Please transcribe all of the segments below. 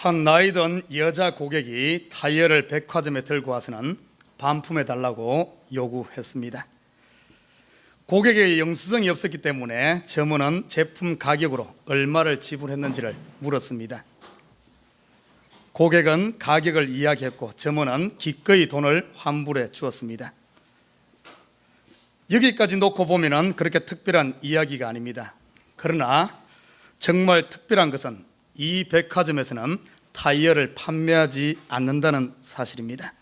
한 나이든 여자 고객이 타이어를 백화점에 들고 와서는 반품해 달라고 요구했습니다. 고객의 영수증이 없었기 때문에 점원은 제품 가격으로 얼마를 지불했는지를 물었습니다. 고객은 가격을 이야기했고 점원은 기꺼이 돈을 환불해 주었습니다. 여기까지 놓고 보면 그렇게 특별한 이야기가 아닙니다. 그러나 정말 특별한 것은 이 백화점에서는 타이어를 판매하지 않는다는 사실입니다.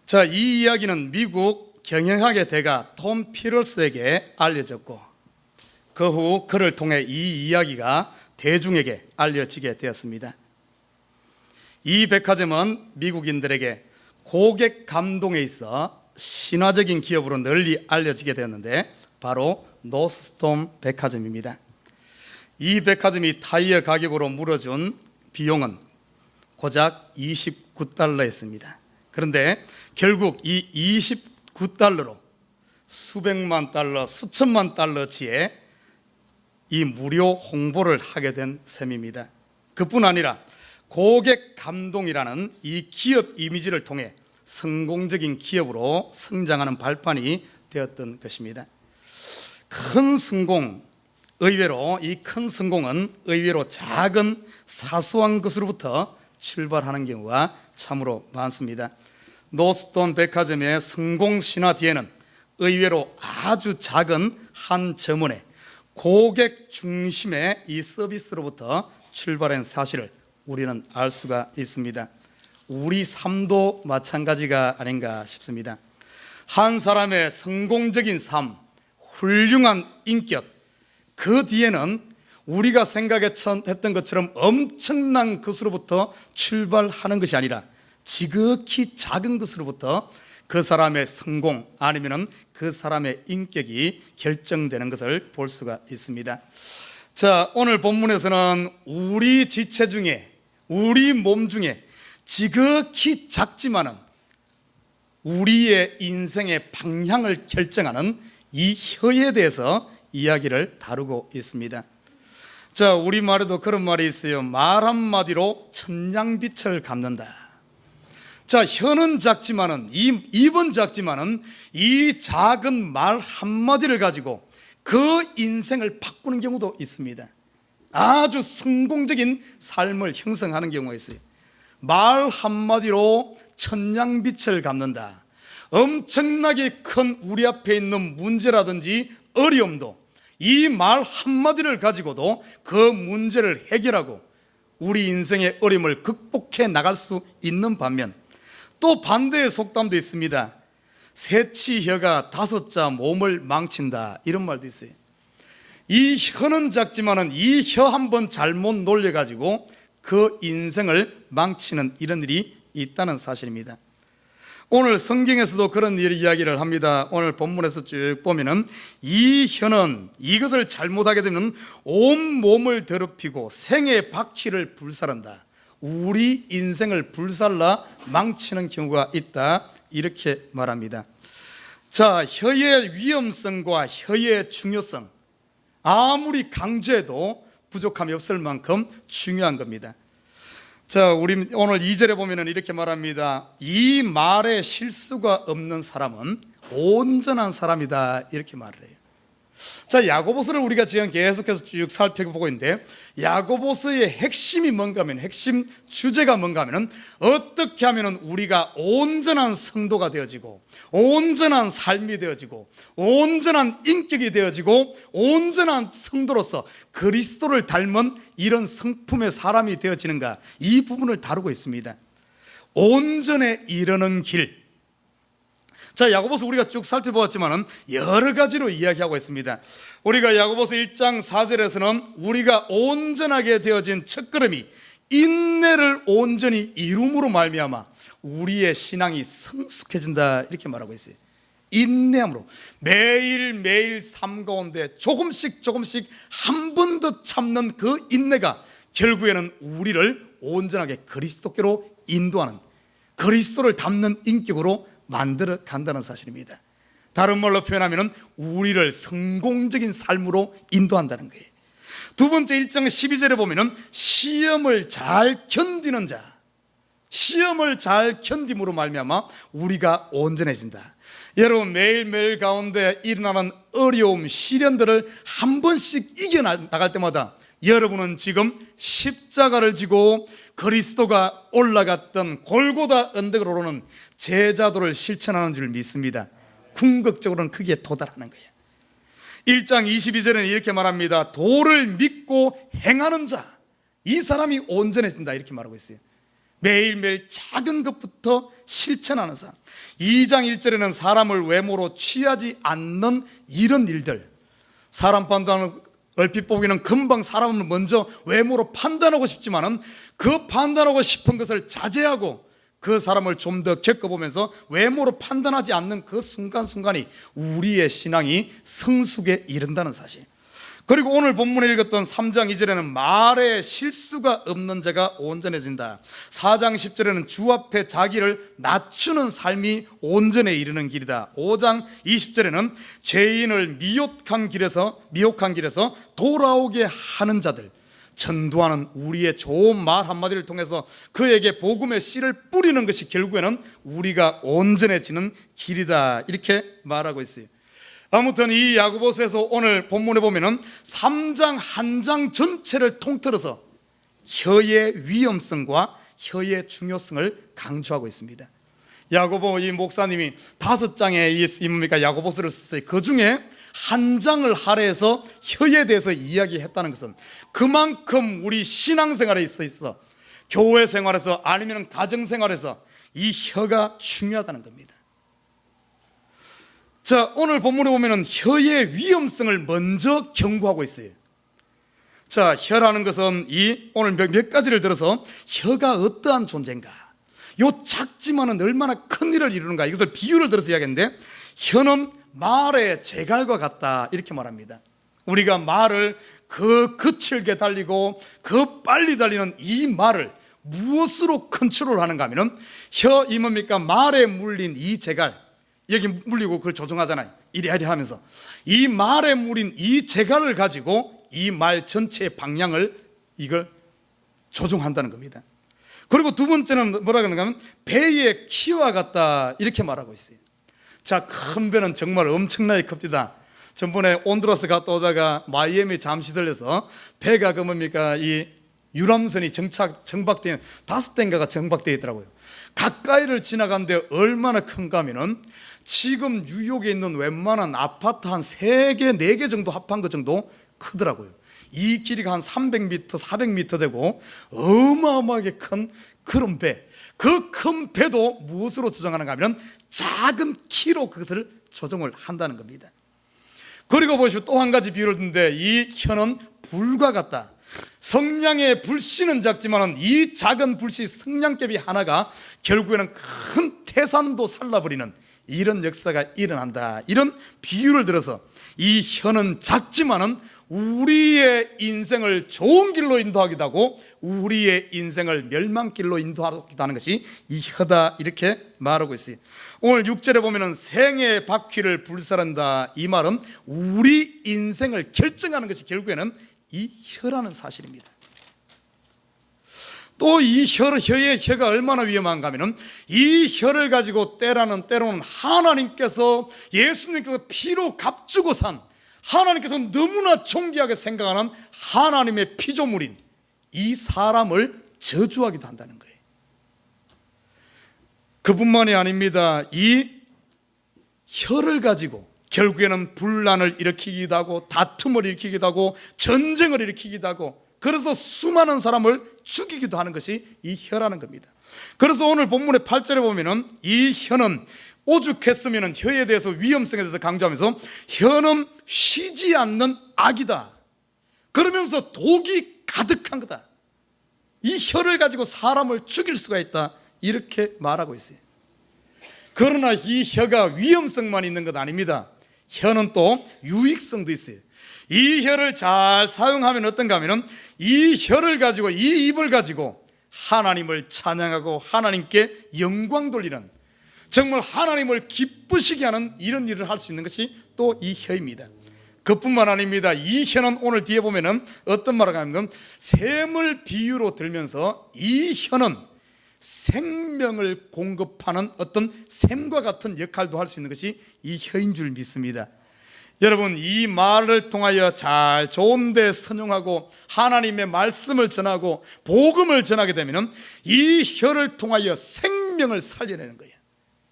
자, 이 이야기는 미국 경영학의 대가 톰 피러스에게 알려졌고 그 후 그를 통해 이 이야기가 대중에게 알려지게 되었습니다. 이 백화점은 미국인들에게 고객 감동에 있어 신화적인 기업으로 널리 알려지게 되었는데 바로 노스스톰 백화점입니다. 이 백화점이 타이어 가격으로 물어준 비용은 고작 $29였습니다. 그런데 결국 이 $29로 수백만 달러, 수천만 달러치의 이 무료 홍보를 하게 된 셈입니다. 그뿐 아니라 고객 감동이라는 이 기업 이미지를 통해 성공적인 기업으로 성장하는 발판이 되었던 것입니다. 큰 성공, 이 큰 성공은 의외로 작은 사소한 것으로부터 출발하는 경우가 참으로 많습니다. 노스톤 백화점의 성공 신화 뒤에는 의외로 아주 작은 한 점원의 고객 중심의 이 서비스로부터 출발한 사실을 우리는 알 수가 있습니다. 우리 삶도 마찬가지가 아닌가 싶습니다. 한 사람의 성공적인 삶, 훌륭한 인격, 그 뒤에는 우리가 생각했던 것처럼 엄청난 것으로부터 출발하는 것이 아니라 지극히 작은 것으로부터 그 사람의 성공 아니면 그 사람의 인격이 결정되는 것을 볼 수가 있습니다. 자, 오늘 본문에서는 우리 지체 중에, 우리 몸 중에 지극히 작지만은 우리의 인생의 방향을 결정하는 이 혀에 대해서 이야기를 다루고 있습니다. 자, 우리말에도 그런 말이 있어요. 말 한마디로 천냥빛을 갚는다. 자, 혀는 작지만은, 입은 작지만은 이 작은 말 한마디를 가지고 그 인생을 바꾸는 경우도 있습니다. 아주 성공적인 삶을 형성하는 경우가 있어요. 말 한마디로 천냥빛을 갚는다. 엄청나게 큰 우리 앞에 있는 문제라든지 어려움도 이 말 한마디를 가지고도 그 문제를 해결하고 우리 인생의 어려움을 극복해 나갈 수 있는 반면 또 반대의 속담도 있습니다. 새치혀가 5자 몸을 망친다, 이런 말도 있어요. 이 혀는 작지만은 이 혀 한 번 잘못 놀려가지고 그 인생을 망치는 이런 일이 있다는 사실입니다. 오늘 성경에서도 그런 이야기를 합니다. 오늘 본문에서 쭉 보면은 이 혀는 이것을 잘못하게 되면 온 몸을 더럽히고 생의 바퀴를 불살른다. 우리 인생을 불살라 망치는 경우가 있다, 이렇게 말합니다. 자, 혀의 위험성과 혀의 중요성, 아무리 강조해도 부족함이 없을 만큼 중요한 겁니다. 자, 우리 오늘 2절에 보면은 이렇게 말합니다. 이 말에 실수가 없는 사람은 온전한 사람이다, 이렇게 말을 해요. 자, 야고보서를 우리가 지금 계속해서 쭉 살펴보고 있는데 야고보서의 핵심이 뭔가 하면, 핵심 주제가 뭔가 하면 어떻게 하면 우리가 온전한 성도가 되어지고 온전한 삶이 되어지고 온전한 인격이 되어지고 온전한 성도로서 그리스도를 닮은 이런 성품의 사람이 되어지는가, 이 부분을 다루고 있습니다. 온전에 이르는 길. 자, 야고보서 우리가 쭉 살펴보았지만 여러 가지로 이야기하고 있습니다. 우리가 야고보서 1장 4절에서는 우리가 온전하게 되어진 첫걸음이 인내를 온전히 이룸으로 말미암아 우리의 신앙이 성숙해진다, 이렇게 말하고 있어요. 인내함으로 매일매일 삶 가운데 조금씩 한 번 더 참는 그 인내가 결국에는 우리를 온전하게 그리스도께로 인도하는, 그리스도를 닮는 인격으로 만들어 간다는 사실입니다. 다른 말로 표현하면 우리를 성공적인 삶으로 인도한다는 거예요. 두 번째 1장 12절에 보면은 시험을 잘 견디는 자, 시험을 잘 견딤으로 말미암아 우리가 온전해진다. 여러분, 매일매일 가운데 일어나는 어려움, 시련들을 한 번씩 이겨나갈 때마다 여러분은 지금 십자가를 지고 그리스도가 올라갔던 골고다 언덕을 오르는 제자도를 실천하는 줄 믿습니다. 궁극적으로는 거기에 도달하는 거예요. 1장 22절에는 이렇게 말합니다. 도를 믿고 행하는 자, 이 사람이 온전해진다, 이렇게 말하고 있어요. 매일매일 작은 것부터 실천하는 사람. 2장 1절에는 사람을 외모로 취하지 않는 이런 일들, 사람 판단을 얼핏 보기는 금방 사람을 먼저 외모로 판단하고 싶지만은 그 판단하고 싶은 것을 자제하고 그 사람을 좀 더 겪어보면서 외모로 판단하지 않는 그 순간순간이 우리의 신앙이 성숙에 이른다는 사실. 그리고 오늘 본문에 읽었던 3장 2절에는 말에 실수가 없는 자가 온전해진다. 4장 10절에는 주 앞에 자기를 낮추는 삶이 온전에 이르는 길이다. 5장 20절에는 죄인을 미혹한 길에서 돌아오게 하는 자들, 전도하는 우리의 좋은 말 한마디를 통해서 그에게 복음의 씨를 뿌리는 것이 결국에는 우리가 온전해지는 길이다, 이렇게 말하고 있어요. 아무튼 이 야고보서에서 오늘 본문에 보면은 3장 한 장 전체를 통틀어서 혀의 위험성과 혀의 중요성을 강조하고 있습니다. 야고보 이 목사님이 5장의 야고보서를 썼어요. 그 중에 한 장을 할애해서 혀에 대해서 이야기했다는 것은 그만큼 우리 신앙생활에 있어 교회 생활에서 아니면 가정생활에서 이 혀가 중요하다는 겁니다. 자, 오늘 본문에 보면은 혀의 위험성을 먼저 경고하고 있어요. 자, 혀라는 것은 오늘 몇 가지를 들어서 혀가 어떠한 존재인가, 요 작지만은 얼마나 큰 일을 이루는가, 이것을 비유를 들어서 이야기했는데, 혀는 말의 제갈과 같다, 이렇게 말합니다. 우리가 말을 그 거칠게 달리고 그 빨리 달리는 이 말을 무엇으로 컨트롤하는가 하면은 혀, 이 뭡니까? 말에 물린 이 제갈, 여기 물리고 그걸 조정하잖아요. 이리이리 하면서 이 말에 물린 이 제갈을 가지고 이 말 전체의 방향을 이걸 조종한다는 겁니다. 그리고 두 번째는 뭐라 그러는가 하면 배의 키와 같다, 이렇게 말하고 있어요. 자, 큰 배는 정말 엄청나게 큽니다. 전번에 온두라스 갔다 오다가 마이애미 잠시 들려서 배가 그 뭡니까? 이 유람선이 정박되어 5대인가가 정박되어 있더라고요. 가까이를 지나가는데 얼마나 큰가 하면은 지금 뉴욕에 있는 웬만한 아파트 한 3개, 4개 정도 합한 것 정도 크더라고요. 이 길이가 한 300m, 400m 되고 어마어마하게 큰 그런 배. 그 큰 배도 무엇으로 조정하는가 하면 작은 키로 그것을 조정을 한다는 겁니다. 그리고 보시고 또 한 가지 비유를 듣는데 이 혀는 불과 같다. 성냥의 불씨는 작지만 이 작은 불씨 성냥개비 하나가 결국에는 큰 태산도 살라버리는 이런 역사가 일어난다, 이런 비유를 들어서 이 혀는 작지만은 우리의 인생을 좋은 길로 인도하기도 하고 우리의 인생을 멸망길로 인도하기도 하는 것이 이 혀다, 이렇게 말하고 있어요. 오늘 6절에 보면은 생의 바퀴를 불살한다, 이 말은 우리 인생을 결정하는 것이 결국에는 이 혀라는 사실입니다. 또 이 혀의 혀가 얼마나 위험한가 하면은 이 혀를 가지고 때로는 하나님께서, 예수님께서 피로 값주고 산, 하나님께서 너무나 존귀하게 생각하는 하나님의 피조물인 이 사람을 저주하기도 한다는 거예요. 그뿐만이 아닙니다. 이 혀를 가지고 결국에는 분란을 일으키기도 하고 다툼을 일으키기도 하고 전쟁을 일으키기도 하고, 그래서 수많은 사람을 죽이기도 하는 것이 이 혀라는 겁니다. 그래서 오늘 본문의 8절에 보면은 이 혀는 오죽했으면 혀에 대해서 위험성에 대해서 강조하면서 혀는 쉬지 않는 악이다, 그러면서 독이 가득한 거다, 이 혀를 가지고 사람을 죽일 수가 있다, 이렇게 말하고 있어요. 그러나 이 혀가 위험성만 있는 것 아닙니다. 혀는 또 유익성도 있어요. 이 혀를 잘 사용하면 어떤가 하면은 이 혀를 가지고, 이 입을 가지고 하나님을 찬양하고 하나님께 영광 돌리는, 정말 하나님을 기쁘시게 하는 이런 일을 할 수 있는 것이 또 이 혀입니다. 그뿐만 아닙니다. 이 혀는 오늘 뒤에 보면은 어떤 말을 하냐면 샘을 비유로 들면서 이 혀는 생명을 공급하는 어떤 샘과 같은 역할도 할 수 있는 것이 이 혀인 줄 믿습니다. 여러분, 이 말을 통하여 잘 좋은데 선용하고 하나님의 말씀을 전하고 복음을 전하게 되면 이 혀를 통하여 생명을 살려내는 거예요.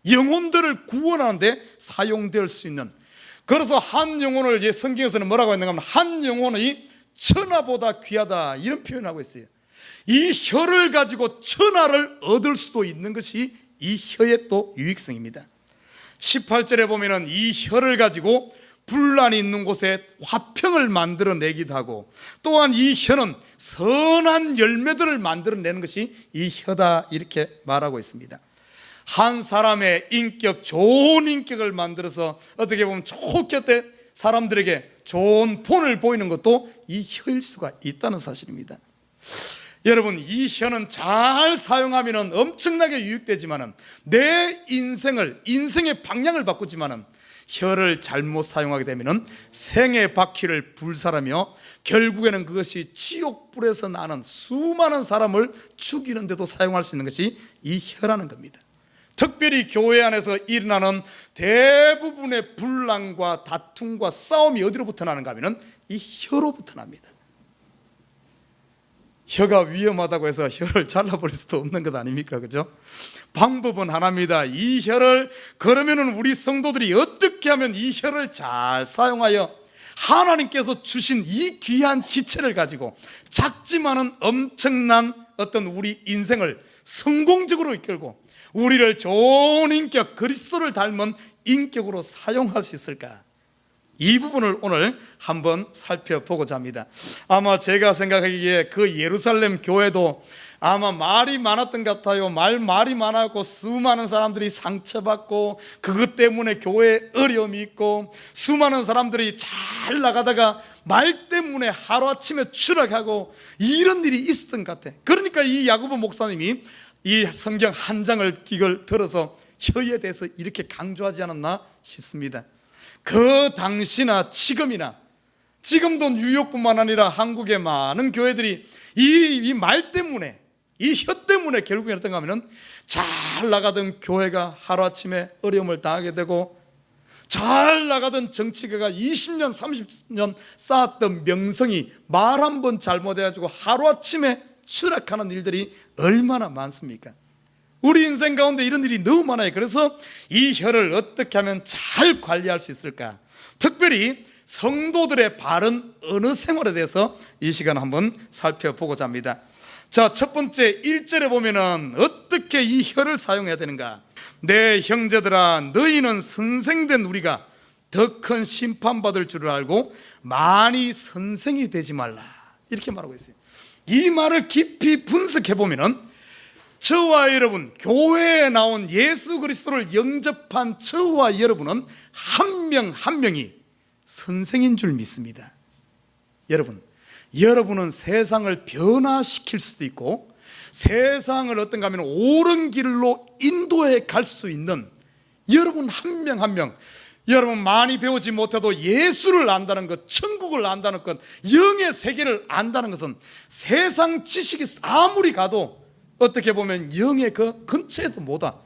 영혼들을 구원하는 데 사용될 수 있는, 그래서 한 영혼을 성경에서는 뭐라고 했는가 하면 한 영혼이 천하보다 귀하다 이런 표현을 하고 있어요. 이 혀를 가지고 천하를 얻을 수도 있는 것이 이 혀의 또 유익성입니다. 18절에 보면은 이 혀를 가지고 분란이 있는 곳에 화평을 만들어내기도 하고, 또한 이 혀는 선한 열매들을 만들어내는 것이 이 혀다 이렇게 말하고 있습니다. 한 사람의 인격, 좋은 인격을 만들어서 어떻게 보면 좋게 사람들에게 좋은 본을 보이는 것도 이 혀일 수가 있다는 사실입니다. 여러분, 이 혀는 잘 사용하면 엄청나게 유익되지만 내 인생의 방향을 바꾸지만 혀를 잘못 사용하게 되면 생의 바퀴를 불살하며 결국에는 그것이 지옥불에서 나는 수많은 사람을 죽이는 데도 사용할 수 있는 것이 이 혀라는 겁니다. 특별히 교회 안에서 일어나는 대부분의 분란과 다툼과 싸움이 어디로부터 나는가 하면 이 혀로부터 납니다. 혀가 위험하다고 해서 혀를 잘라버릴 수도 없는 것 아닙니까? 그죠? 방법은 하나입니다. 이 혀를, 그러면은 우리 성도들이 어떻게 하면 이 혀를 잘 사용하여 하나님께서 주신 이 귀한 지체를 가지고 작지만은 엄청난 어떤 우리 인생을 성공적으로 이끌고 우리를 좋은 인격, 그리스도를 닮은 인격으로 사용할 수 있을까? 이 부분을 오늘 한번 살펴보고자 합니다. 아마 제가 생각하기에 그 예루살렘 교회도 아마 말이 많았던 것 같아요. 말이 많았고 수많은 사람들이 상처받고 그것 때문에 교회에 어려움이 있고 수많은 사람들이 잘 나가다가 말 때문에 하루아침에 추락하고 이런 일이 있었던 것 같아요. 그러니까 이 야고보 목사님이 이 성경 한 장을 기걸 들어서 혀에 대해서 이렇게 강조하지 않았나 싶습니다. 그 당시나 지금도 뉴욕뿐만 아니라 한국의 많은 교회들이 이 말 때문에, 이 혀 때문에 결국에 어떤가 하면 잘 나가던 교회가 하루아침에 어려움을 당하게 되고, 잘 나가던 정치가가 20년 30년 쌓았던 명성이 말 한 번 잘못해가지고 하루아침에 추락하는 일들이 얼마나 많습니까? 우리 인생 가운데 이런 일이 너무 많아요. 그래서 이 혀를 어떻게 하면 잘 관리할 수 있을까? 특별히 성도들의 바른 언어 생활에 대해서 이 시간 한번 살펴보고자 합니다. 자, 첫 번째 1절에 보면은 어떻게 이 혀를 사용해야 되는가? 내 형제들아, 너희는 선생된 우리가 더 큰 심판받을 줄을 알고 많이 선생이 되지 말라 이렇게 말하고 있어요. 이 말을 깊이 분석해 보면은 저와 여러분, 교회에 나온 예수 그리스도를 영접한 저와 여러분은 한 명 한 명이 선생인 줄 믿습니다. 여러분은 세상을 변화시킬 수도 있고 세상을 어떤가 하면 옳은 길로 인도해 갈 수 있는 여러분 한 명 한 명, 여러분 많이 배우지 못해도 예수를 안다는 것, 천국을 안다는 것, 영의 세계를 안다는 것은 세상 지식이 아무리 가도 어떻게 보면 영의 그 근처에도 못 와.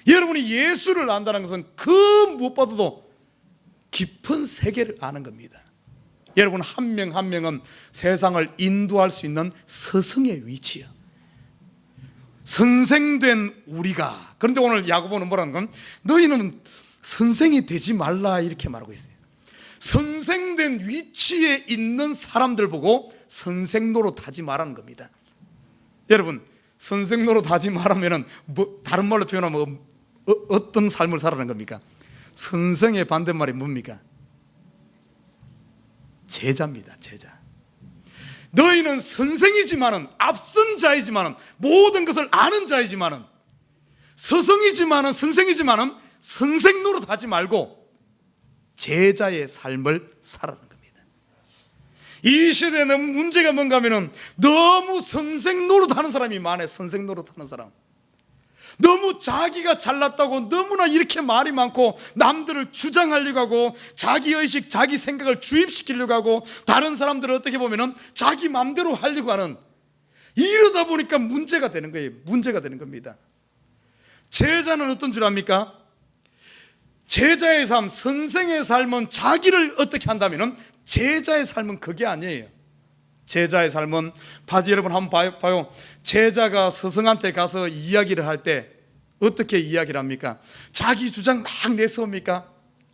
여러분이 예수를 안다는 것은 그 무엇보다도 깊은 세계를 아는 겁니다. 여러분 한 명 한 명은 세상을 인도할 수 있는 스승의 위치야. 선생된 우리가, 그런데 오늘 야고보는 뭐라는 건 너희는 선생이 되지 말라 이렇게 말하고 있어요. 선생된 위치에 있는 사람들 보고 선생 노릇하지 말라는 겁니다. 여러분 선생 노릇하지 말하면은 다른 말로 표현하면 어떤 삶을 살아가는 겁니까? 선생의 반대말이 뭡니까? 제자입니다. 제자. 너희는 선생이지만은 앞선 자이지만은 모든 것을 아는 자이지만은 스승이지만은 선생이지만은 선생 노릇하지 말고 제자의 삶을 살아가는 겁니다. 이 시대에는 문제가 뭔가 하면은 너무 선생 노릇하는 사람이 많아요. 선생 노릇하는 사람. 너무 자기가 잘났다고 너무나 이렇게 말이 많고 남들을 주장하려고 하고 자기의식, 자기 생각을 주입시키려고 하고 다른 사람들을 어떻게 보면은 자기 마음대로 하려고 하는, 이러다 보니까 문제가 되는 거예요. 문제가 되는 겁니다. 제자는 어떤 줄 압니까? 제자의 삶, 선생의 삶은 자기를 어떻게 한다면은 제자의 삶은 그게 아니에요. 제자의 삶은 여러분 한번 봐요. 제자가 스승한테 가서 이야기를 할 때 어떻게 이야기를 합니까? 자기 주장 막 내세웁니까?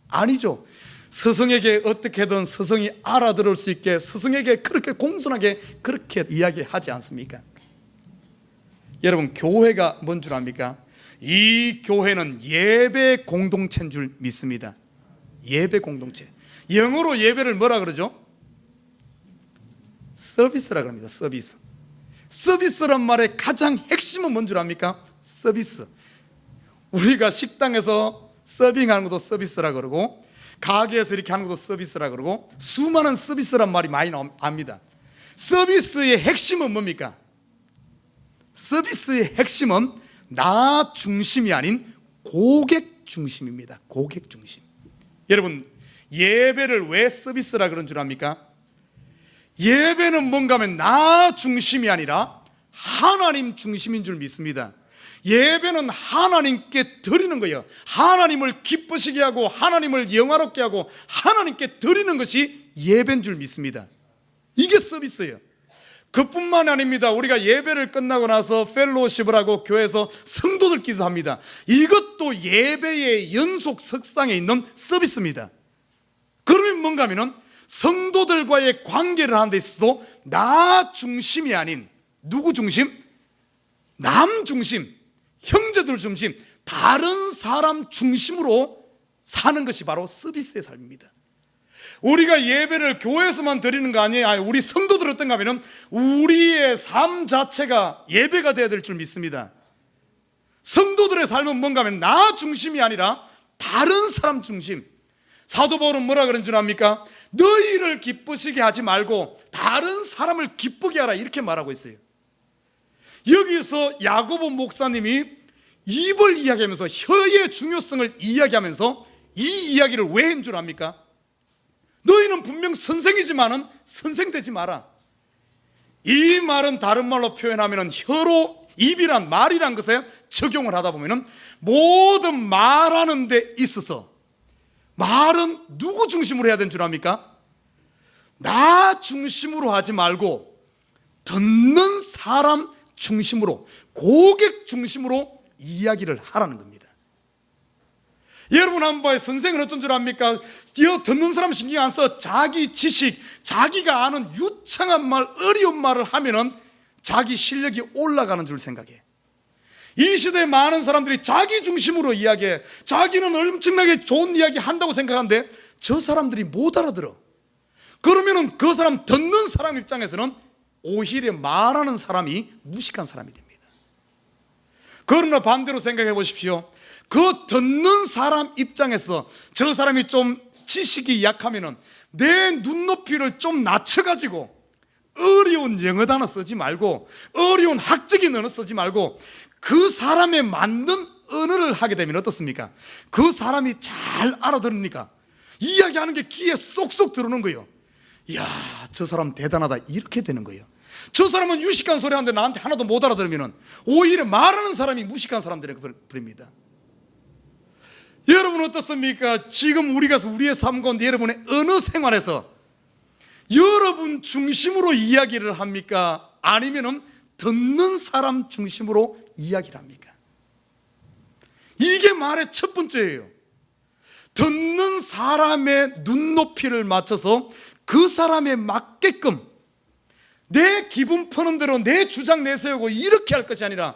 아니죠. 스승에게 어떻게든 스승이 알아들을 수 있게 스승에게 그렇게 공손하게 그렇게 이야기하지 않습니까? 여러분, 교회가 뭔 줄 압니까? 이 교회는 예배 공동체인 줄 믿습니다. 예배 공동체. 영어로 예배를 뭐라 그러죠? 서비스라 그럽니다. 서비스. 서비스란 말의 가장 핵심은 뭔 줄 압니까? 서비스. 우리가 식당에서 서빙하는 것도 서비스라 그러고 가게에서 이렇게 하는 것도 서비스라 그러고 수많은 서비스란 말이 많이 나옵니다. 서비스의 핵심은 뭡니까? 서비스의 핵심은 나 중심이 아닌 고객 중심입니다. 고객 중심. 여러분, 예배를 왜 서비스라 그런 줄 압니까? 예배는 뭔가 하면 나 중심이 아니라 하나님 중심인 줄 믿습니다. 예배는 하나님께 드리는 거예요. 하나님을 기쁘시게 하고 하나님을 영화롭게 하고 하나님께 드리는 것이 예배인 줄 믿습니다. 이게 서비스예요. 그뿐만 아닙니다. 우리가 예배를 끝나고 나서 펠로우십을 하고 교회에서 성도들끼리도 합니다. 이것도 예배의 연속 석상에 있는 서비스입니다. 그러면 뭔가 하면은 성도들과의 관계를 하는 데 있어도 나 중심이 아닌 누구 중심? 남 중심, 형제들 중심, 다른 사람 중심으로 사는 것이 바로 서비스의 삶입니다. 우리가 예배를 교회에서만 드리는 거 아니에요. 우리 성도들 어떤가 하면 우리의 삶 자체가 예배가 되어야 될 줄 믿습니다. 성도들의 삶은 뭔가 하면 나 중심이 아니라 다른 사람 중심. 사도 바울은 뭐라 그런 줄 압니까? 너희를 기쁘시게 하지 말고 다른 사람을 기쁘게 하라, 이렇게 말하고 있어요. 여기서 야고보 목사님이 입을 이야기하면서 혀의 중요성을 이야기하면서 이 이야기를 왜 한 줄 압니까? 너희는 분명 선생이지만은 선생되지 마라. 이 말은 다른 말로 표현하면 혀로, 입이란 말이란 것에 적용을 하다 보면 모든 말하는 데 있어서 말은 누구 중심으로 해야 되는 줄 압니까? 나 중심으로 하지 말고 듣는 사람 중심으로, 고객 중심으로 이야기를 하라는 겁니다. 여러분 한번 봐요. 선생은 어떤 줄 압니까? 듣는 사람 신경 안 써. 자기 지식, 자기가 아는 유창한 말, 어려운 말을 하면은 자기 실력이 올라가는 줄 생각해. 이 시대에 많은 사람들이 자기 중심으로 이야기해. 자기는 엄청나게 좋은 이야기 한다고 생각하는데 저 사람들이 못 알아들어. 그러면은 그 사람, 듣는 사람 입장에서는 오히려 말하는 사람이 무식한 사람이 됩니다. 그러나 반대로 생각해 보십시오. 그 듣는 사람 입장에서 저 사람이 좀 지식이 약하면은 내 눈높이를 좀 낮춰가지고 어려운 영어 단어 쓰지 말고 어려운 학적인 언어 쓰지 말고 그 사람에 맞는 언어를 하게 되면 어떻습니까? 그 사람이 잘 알아들으니까 이야기하는 게 귀에 쏙쏙 들어오는 거예요. 이야, 저 사람 대단하다, 이렇게 되는 거예요. 저 사람은 유식한 소리 하는데 나한테 하나도 못 알아들으면 오히려 말하는 사람이 무식한 사람들이 버립니다. 여러분 어떻습니까? 지금 우리가 우리의 삶 가운데 여러분의 언어 생활에서 여러분 중심으로 이야기를 합니까? 아니면은 듣는 사람 중심으로 이야기를 합니까? 이게 말의 첫 번째예요. 듣는 사람의 눈높이를 맞춰서 그 사람에 맞게끔 내 기분 푸는 대로 내 주장 내세우고 이렇게 할 것이 아니라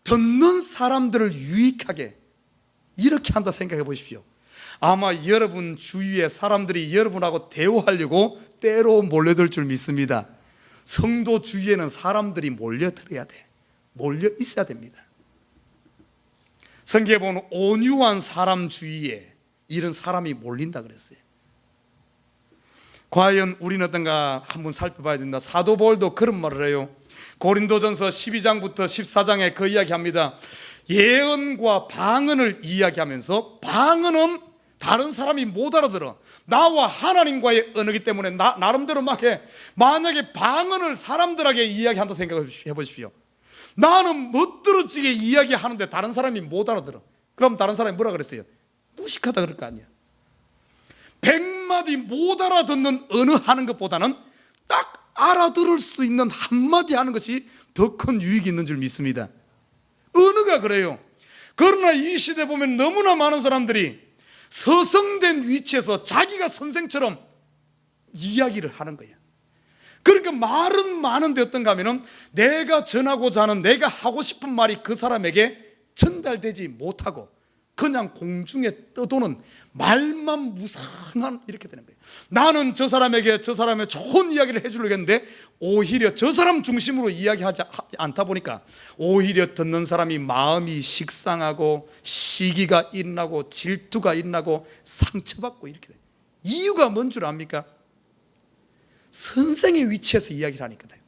듣는 사람들을 유익하게 이렇게 한다 생각해 보십시오. 아마 여러분 주위에 사람들이 여러분하고 대화하려고 때로 몰려들 줄 믿습니다. 성도 주위에는 사람들이 몰려들어야 돼. 몰려 있어야 됩니다. 성경에 보면 온유한 사람 주위에 이런 사람이 몰린다 그랬어요. 과연 우리는 어떤가 한번 살펴봐야 된다. 사도 바울도 그런 말을 해요. 고린도전서 12장부터 14장에 그 이야기합니다. 예언과 방언을 이야기하면서 방언은 다른 사람이 못 알아들어. 나와 하나님과의 언어이기 때문에 나름대로 막 해. 만약에 방언을 사람들에게 이야기한다 생각해 보십시오. 나는 멋들어지게 이야기하는데 다른 사람이 못 알아들어. 그럼 다른 사람이 뭐라 그랬어요? 무식하다 그럴 거 아니야. 100마디 못 알아듣는 언어 하는 것보다는 딱 알아들을 수 있는 한마디 하는 것이 더 큰 유익이 있는 줄 믿습니다. 언어가 그래요. 그러나 이 시대 보면 너무나 많은 사람들이 서성된 위치에서 자기가 선생처럼 이야기를 하는 거예요. 그러니까 말은 많은데 어떤가 하면은 내가 전하고자 하는 내가 하고 싶은 말이 그 사람에게 전달되지 못하고 그냥 공중에 떠도는 말만 무상한 이렇게 되는 거예요. 나는 저 사람에게 저 사람의 좋은 이야기를 해주려고 했는데 오히려 저 사람 중심으로 이야기하지 않다 보니까 오히려 듣는 사람이 마음이 식상하고 시기가 일어나고 질투가 일어나고 상처받고 이렇게 돼요. 이유가 뭔 줄 압니까? 선생의 위치에서 이야기를 하니까 돼요.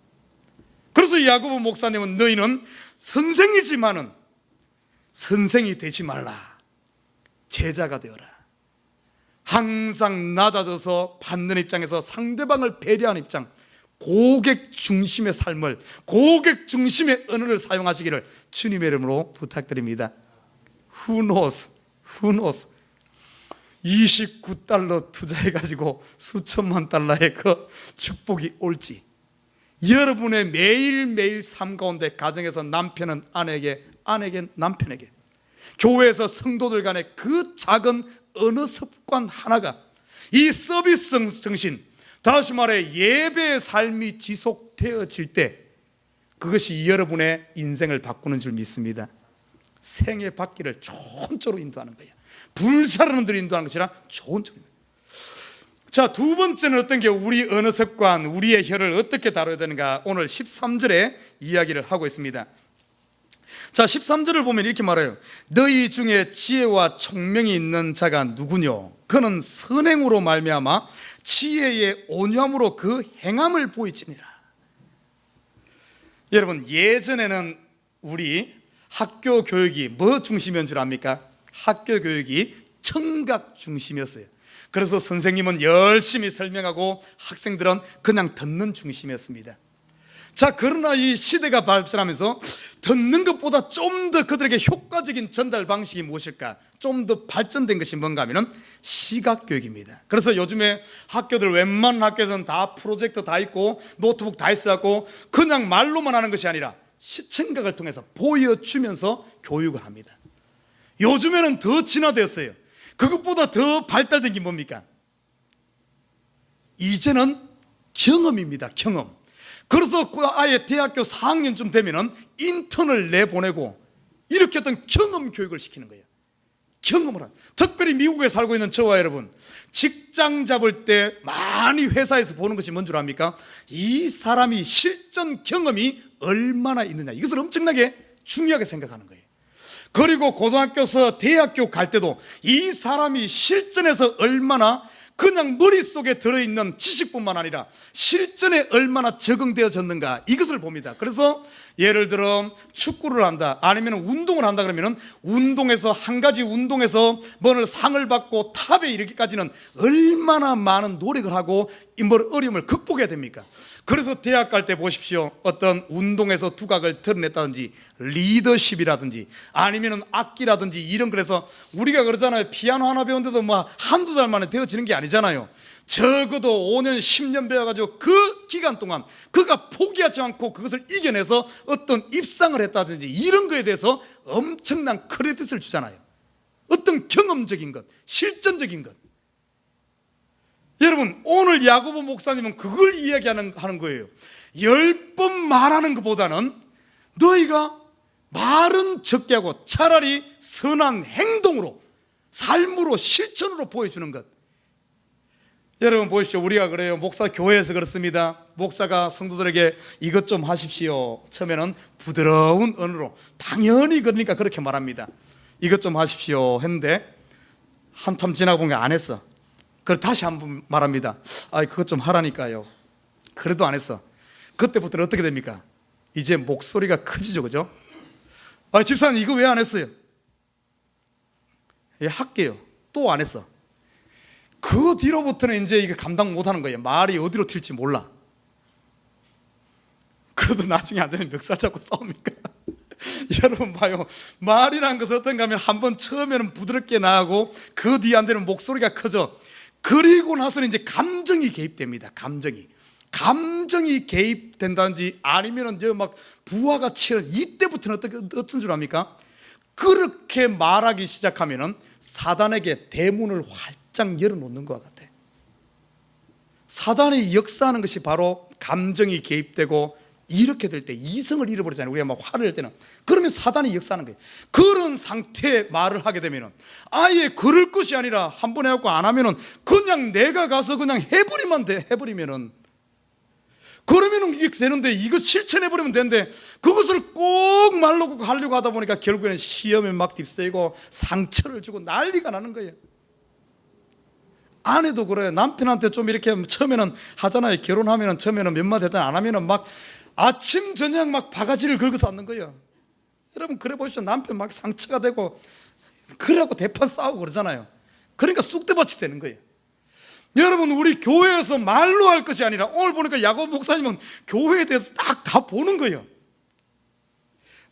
그래서 야고보 목사님은 너희는 선생이지만은 선생이 되지 말라. 제자가 되어라. 항상 낮아져서 받는 입장에서 상대방을 배려하는 입장, 고객 중심의 삶을, 고객 중심의 언어를 사용하시기를 주님의 이름으로 부탁드립니다. Who knows? 29달러 투자해가지고 수천만 달러의 그 축복이 올지, 여러분의 매일매일 삶 가운데 가정에서 남편은 아내에게, 아내에게 남편에게, 교회에서 성도들 간의 그 작은 언어 습관 하나가 이 서비스 정신, 다시 말해 예배의 삶이 지속되어질 때 그것이 여러분의 인생을 바꾸는 줄 믿습니다. 생애 받기를 좋은 쪽으로 인도하는 거예요. 불사르는 대로 인도하는 것이 아니라 좋은 쪽으로. 자, 두 번째는 어떤 게 우리 언어 습관, 우리의 혀를 어떻게 다뤄야 되는가, 오늘 13절에 이야기를 하고 있습니다. 자, 13절을 보면 이렇게 말해요. 너희 중에 지혜와 총명이 있는 자가 누구뇨? 그는 선행으로 말미암아 지혜의 온유함으로 그 행함을 보이지니라. 여러분, 예전에는 우리 학교 교육이 뭐 중심이었는 줄 압니까? 학교 교육이 청각 중심이었어요. 그래서 선생님은 열심히 설명하고 학생들은 그냥 듣는 중심이었습니다. 자, 그러나 이 시대가 발전하면서 듣는 것보다 좀 더 그들에게 효과적인 전달 방식이 무엇일까? 좀 더 발전된 것이 뭔가 하면은 시각교육입니다. 그래서 요즘에 학교들, 웬만한 학교에서는 다 프로젝터 다 있고 노트북 다 있어갖고 그냥 말로만 하는 것이 아니라 시청각을 통해서 보여주면서 교육을 합니다. 요즘에는 더 진화되었어요. 그것보다 더 발달된 게 뭡니까? 이제는 경험입니다. 경험. 그래서 아예 대학교 4학년쯤 되면은 인턴을 내보내고 이렇게 어떤 경험 교육을 시키는 거예요. 경험을 하는. 특별히 미국에 살고 있는 저와 여러분, 직장 잡을 때 많이 회사에서 보는 것이 뭔 줄 압니까? 이 사람이 실전 경험이 얼마나 있느냐, 이것을 엄청나게 중요하게 생각하는 거예요. 그리고 고등학교에서 대학교 갈 때도 이 사람이 실전에서 얼마나 그냥 머릿속에 들어있는 지식뿐만 아니라 실전에 얼마나 적응되어졌는가, 이것을 봅니다. 그래서 예를 들어 축구를 한다, 아니면 운동을 한다 그러면 운동에서 한 가지 운동에서 뭔 상을 받고 탑에 이르기까지는 얼마나 많은 노력을 하고 어려움을 극복해야 됩니까? 그래서 대학 갈 때 보십시오. 어떤 운동에서 두각을 드러냈다든지 리더십이라든지 아니면 악기라든지 이런, 그래서 우리가 그러잖아요. 피아노 하나 배웠는데도 뭐 한두 달 만에 되어지는 게 아니잖아요. 적어도 5년 10년 배워가지고 그 기간 동안 그가 포기하지 않고 그것을 이겨내서 어떤 입상을 했다든지 이런 거에 대해서 엄청난 크레딧을 주잖아요. 어떤 경험적인 것, 실전적인 것. 여러분, 오늘 야고보 목사님은 그걸 이야기하는 거예요. 10번 말하는 것보다는 너희가 말은 적게 하고 차라리 선한 행동으로, 삶으로, 실천으로 보여주는 것. 여러분 보십시오. 우리가 그래요. 목사 교회에서 그렇습니다. 목사가 성도들에게 이것 좀 하십시오. 처음에는 부드러운 언어로, 당연히 그러니까 그렇게 말합니다. 이것 좀 하십시오 했는데 한참 지나고 보면 안 했어. 그걸 다시 한번 말합니다. 그것 좀 하라니까요. 그래도 안 했어. 그때부터는 어떻게 됩니까? 이제 목소리가 커지죠, 그죠? 집사님 이거 왜 안 했어요? 예, 할게요. 또 안 했어. 그 뒤로부터는 이제 이게 감당 못 하는 거예요. 말이 어디로 튈지 몰라. 그래도 나중에 안 되면 멱살 잡고 싸웁니까? 여러분 봐요. 말이란 것은 어떤가 하면 한번 처음에는 부드럽게 나가고 그 뒤에 안 되면 목소리가 커져. 그리고 나서는 이제 감정이 개입됩니다. 감정이 개입된다든지 아니면은 이제 막 부하가 치는 이때부터는 어떤 줄 압니까? 그렇게 말하기 시작하면은 사단에게 대문을 활짝 열어놓는 것 같아. 사단이 역사하는 것이 바로 감정이 개입되고 이렇게 될 때 이성을 잃어버리잖아요. 우리가 막 화를 낼 때는. 그러면 사단이 역사하는 거예요. 그런 상태의 말을 하게 되면은 아예 그럴 것이 아니라 한 번 해갖고 안 하면은 그냥 내가 가서 그냥 해버리면 돼. 해버리면은 그러면은 이게 되는데 이거 실천해버리면 되는데 그것을 꼭 말로 하려고 하다 보니까 결국에는 시험에 막 휩싸이고 상처를 주고 난리가 나는 거예요. 아내도 그래요. 남편한테 좀 이렇게 처음에는 하잖아요. 결혼하면은 처음에는 몇 마디 하잖아요. 안 하면은 막 아침 저녁 막 바가지를 긁어서 앉는 거예요. 여러분 그래 보시죠. 남편 막 상처가 되고 그래갖고 대판 싸우고 그러잖아요. 그러니까 쑥대밭이 되는 거예요. 여러분 우리 교회에서 말로 할 것이 아니라 오늘 보니까 야고보 목사님은 교회에 대해서 딱 다 보는 거예요.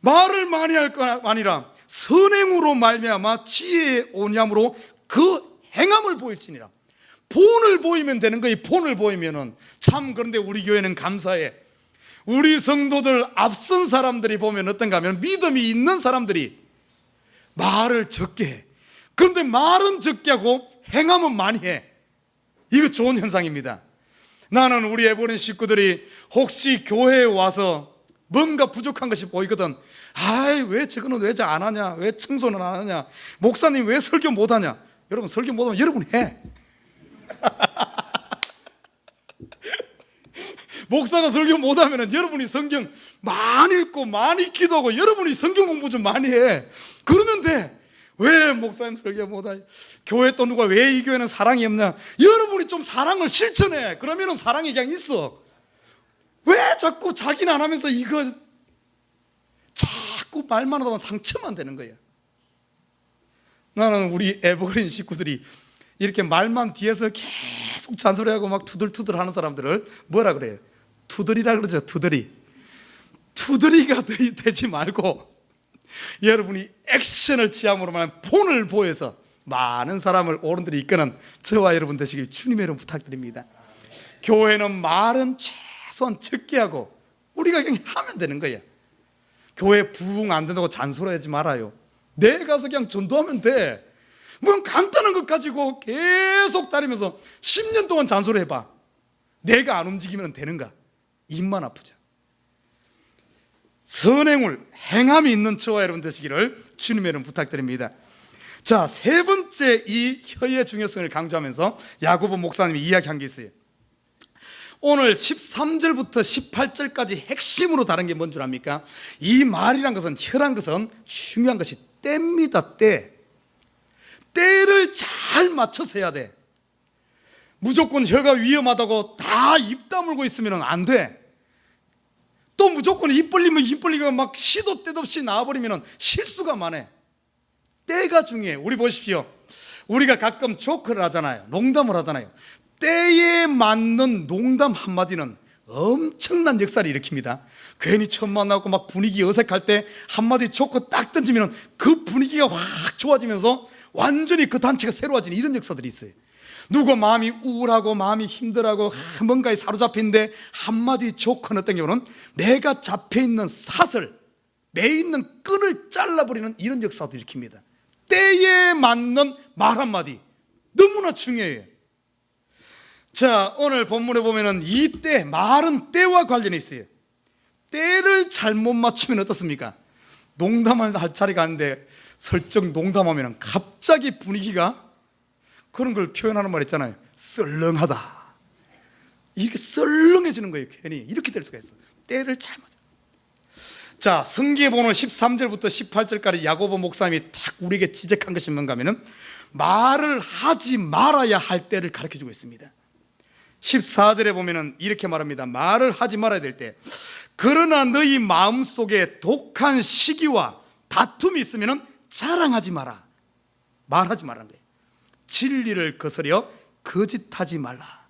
말을 많이 할 거 아니라 선행으로 말미암아 지혜의 온유함으로 그 행함을 보일지니라. 본을 보이면 되는 거예요. 본을 보이면은 참. 그런데 우리 교회는 감사해. 우리 성도들 앞선 사람들이 보면 어떤가 하면 믿음이 있는 사람들이 말을 적게 해. 그런데 말은 적게 하고 행함은 많이 해. 이거 좋은 현상입니다. 나는 우리 에버린 식구들이 혹시 교회에 와서 뭔가 부족한 것이 보이거든. 아이 왜 저거는 왜 안 하냐, 왜 청소는 안 하냐, 목사님 왜 설교 못 하냐. 여러분 설교 못 하면 여러분 해. 목사가 설교 못 하면 여러분이 성경 많이 읽고 많이 기도하고 여러분이 성경 공부 좀 많이 해. 그러면 돼. 왜 목사님 설교 못 하냐, 교회 또 누가 왜 이 교회는 사랑이 없냐. 여러분이 좀 사랑을 실천해. 그러면 사랑이 그냥 있어. 왜 자꾸 자기는 안 하면서 이거 자꾸 말만 하다 보면 상처만 되는 거예요. 나는 우리 에버그린 식구들이 이렇게 말만 뒤에서 계속 잔소리하고 막 투덜투덜 하는 사람들을 뭐라 그래요? 투덜이라 그러죠. 투덜이가 되지 말고 여러분이 액션을 취함으로 말하면 본을 보여서 많은 사람을 어른들이 이끄는 저와 여러분 되시길 주님의 이름 부탁드립니다. 교회는 말은 최소한 적게 하고 우리가 그냥 하면 되는 거예요. 교회 부흥 안 된다고 잔소리하지 말아요. 내 가서 그냥 전도하면 돼. 뭐 간단한 것 가지고 계속 다니면서 10년 동안 잔소리해봐. 내가 안 움직이면 되는가? 입만 아프죠. 선행을 행함이 있는 저와 여러분 되시기를 주님의 이름 부탁드립니다. 자, 세 번째 이 혀의 중요성을 강조하면서 야고보 목사님이 이야기한 게 있어요. 오늘 13절부터 18절까지 핵심으로 다른 게 뭔 줄 압니까? 이 말이란 것은, 혀란 것은 중요한 것이 때입니다. 때를 잘 맞춰서 해야 돼. 무조건 혀가 위험하다고 다 입 다물고 있으면 안 돼. 또 무조건 입 벌리면 입 벌리고 막 시도 때도 없이 나와버리면 실수가 많아. 때가 중요해. 우리 보십시오. 우리가 가끔 조크를 하잖아요. 농담을 하잖아요. 때에 맞는 농담 한마디는 엄청난 역사를 일으킵니다. 괜히 처음 만나고 막 분위기 어색할 때 한마디 조크 딱 던지면 그 분위기가 확 좋아지면서 완전히 그 단체가 새로워지는 이런 역사들이 있어요. 누구 마음이 우울하고 마음이 힘들하고 뭔가에 사로잡힌데 한마디 조크는 어떤 경우는 내가 잡혀있는 사슬, 매있는 끈을 잘라버리는 이런 역사도 일으킵니다. 때에 맞는 말 한마디 너무나 중요해요. 자, 오늘 본문에 보면은 이 때, 말은 때와 관련이 있어요. 때를 잘못 맞추면 어떻습니까? 농담을 할 자리가 아닌데 설정 농담하면 갑자기 분위기가 그런 걸 표현하는 말 있잖아요. 썰렁하다. 이렇게 썰렁해지는 거예요. 괜히 이렇게 될 수가 있어. 때를 잘 맞아. 자, 성경에 보면 13절부터 18절까지 야고보 목사님이 딱 우리에게 지적한 것이 뭔가 하면은 말을 하지 말아야 할 때를 가르쳐주고 있습니다. 14절에 보면은 이렇게 말합니다. 말을 하지 말아야 될 때, 그러나 너희 마음속에 독한 시기와 다툼이 있으면 자랑하지 마라. 말하지 말라는 거예요. 진리를 거스려 거짓하지 말라.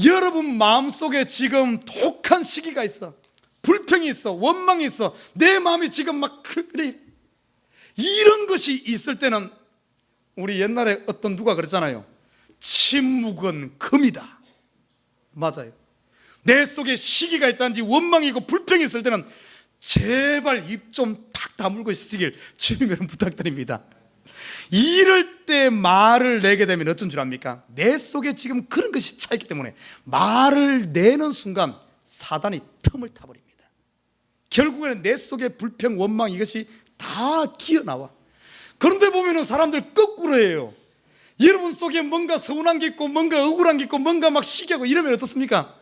여러분 마음속에 지금 독한 시기가 있어. 불평이 있어. 원망이 있어. 내 마음이 지금 막 그래. 이런 것이 있을 때는 우리 옛날에 어떤 누가 그랬잖아요. 침묵은 금이다. 맞아요. 내 속에 시기가 있다든지 원망이 있고 불평이 있을 때는 제발 입 좀 탁 다물고 있으시길 주님으로 부탁드립니다. 이럴 때 말을 내게 되면 어떤 줄 압니까? 내 속에 지금 그런 것이 차있기 때문에 말을 내는 순간 사단이 틈을 타버립니다. 결국에는 내 속에 불평, 원망 이것이 다 기어나와. 그런데 보면은 사람들 거꾸로 해요. 여러분 속에 뭔가 서운한 게 있고 뭔가 억울한 게 있고 뭔가 막 시기하고 이러면 어떻습니까?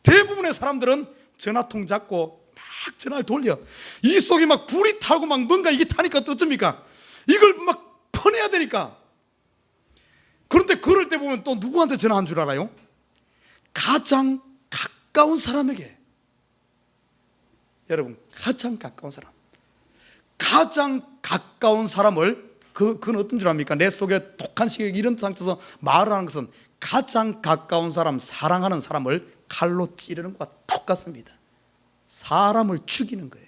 대부분의 사람들은 전화통 잡고 막 전화를 돌려. 이 속에 막 불이 타고 막 뭔가 이게 타니까 어떻습니까? 이걸 막 퍼내야 되니까. 그런데 그럴 때 보면 또 누구한테 전화한 줄 알아요? 가장 가까운 사람에게. 여러분 가장 가까운 사람, 가장 가까운 사람을 그건 어떤 줄 압니까? 내 속에 독한 시기 이런 상태에서 말을 하는 것은 가장 가까운 사람, 사랑하는 사람을 칼로 찌르는 것과 똑같습니다. 사람을 죽이는 거예요.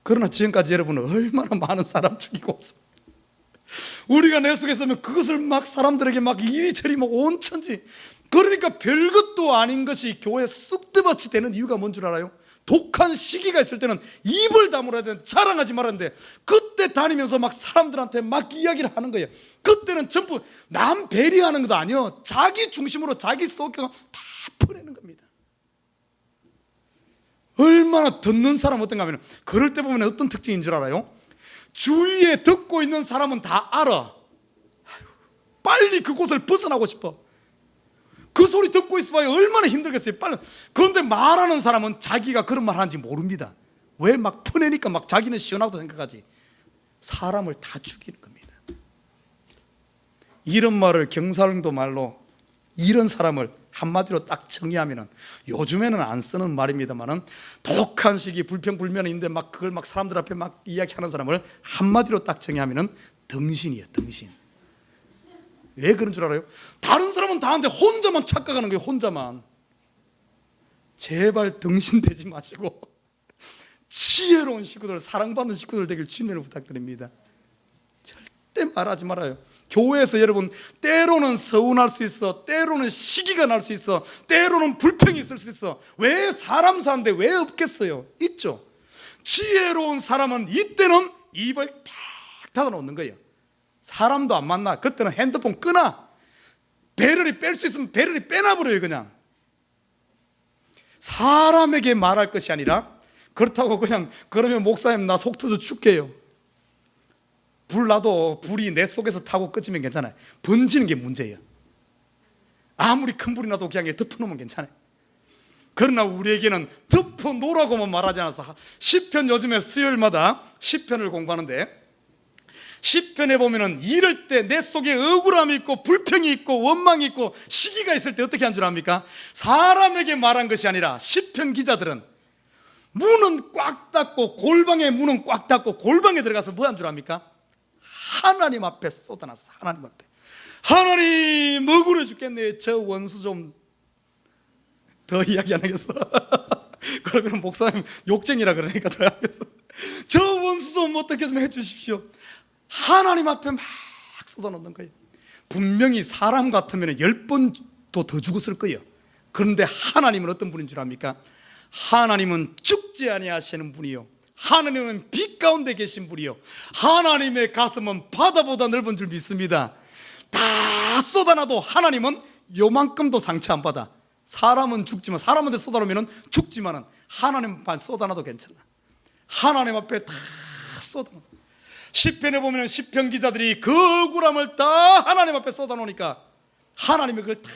그러나 지금까지 여러분은 얼마나 많은 사람 죽이고 왔어. 우리가 내 속에 있으면 그것을 막 사람들에게 막 이리저리 막 온천지. 그러니까 별것도 아닌 것이 교회에 쑥대밭이 되는 이유가 뭔 줄 알아요? 독한 시기가 있을 때는 입을 다물어야 되는데, 자랑하지 말았는데, 그때 다니면서 막 사람들한테 막 이야기를 하는 거예요. 그때는 전부 남 배려하는 것도 아니요, 자기 중심으로 자기 속에 다 퍼내는 겁니다. 얼마나 듣는 사람 어떤가 하면, 그럴 때 보면 어떤 특징인 줄 알아요? 주위에 듣고 있는 사람은 다 알아. 빨리 그곳을 벗어나고 싶어. 그 소리 듣고 있어봐요. 얼마나 힘들겠어요. 빨리. 그런데 말하는 사람은 자기가 그런 말 하는지 모릅니다. 왜 막 퍼내니까 막 자기는 시원하다고 생각하지. 사람을 다 죽이는 겁니다. 이런 말을 경상도 말로, 이런 사람을 한마디로 딱 정의하면은, 요즘에는 안 쓰는 말입니다만은, 독한 시기 불평불만인데 막 그걸 막 사람들 앞에 막 이야기하는 사람을 한마디로 딱 정의하면은 덩신이에요. 덩신. 왜 그런 줄 알아요? 다른 사람은 다 하는데 혼자만 착각하는 거예요. 혼자만. 제발 덩신 되지 마시고 지혜로운 식구들, 사랑받는 식구들 되길 주님으로 부탁드립니다. 절대 말하지 말아요. 교회에서 여러분 때로는 서운할 수 있어, 때로는 시기가 날 수 있어, 때로는 불평이 있을 수 있어. 왜 사람 사는데 왜 없겠어요? 있죠. 지혜로운 사람은 이때는 입을 탁 닫아놓는 거예요. 사람도 안 만나. 그때는 핸드폰 끊어. 배럴이 뺄 수 있으면 배럴이 빼놔버려요. 그냥 사람에게 말할 것이 아니라, 그렇다고 그냥 그러면 목사님 나 속 터져 죽게요. 불 나도 불이 내 속에서 타고 꺼지면 괜찮아요. 번지는 게 문제예요. 아무리 큰 불이 나도 그냥 덮어놓으면 괜찮아요. 그러나 우리에게는 덮어놓으라고만 말하지 않아서, 시편, 요즘에 수요일마다 시편을 공부하는데, 시편에 보면은 이럴 때 내 속에 억울함이 있고 불평이 있고 원망이 있고 시기가 있을 때 어떻게 한 줄 압니까? 사람에게 말한 것이 아니라 시편 기자들은 문은 꽉 닫고, 골방에 문은 꽉 닫고 골방에 들어가서 뭐 한 줄 압니까? 하나님 앞에 쏟아놨어. 하나님 앞에. 하나님 억울해 죽겠네. 저 원수 좀 더 이야기 안 하겠어. 그러면 목사님 욕쟁이라 그러니까 더 하겠어. 저 원수 좀 어떻게 좀 해주십시오. 하나님 앞에 막 쏟아놓는 거예요. 분명히 사람 같으면 10번도 더 죽었을 거예요. 그런데 하나님은 어떤 분인 줄 압니까? 하나님은 죽지 아니하시는 분이요, 하나님은 빛 가운데 계신 분이요, 하나님의 가슴은 바다보다 넓은 줄 믿습니다. 다 쏟아놔도 하나님은 요만큼도 상처 안 받아. 사람은 죽지만, 사람한테 쏟아놓으면 죽지만은 하나님만 쏟아놔도 괜찮아. 하나님 앞에 다 쏟아놔. 시편에 보면 시편 기자들이 그 억울함을 다 하나님 앞에 쏟아놓으니까 하나님이 그걸 다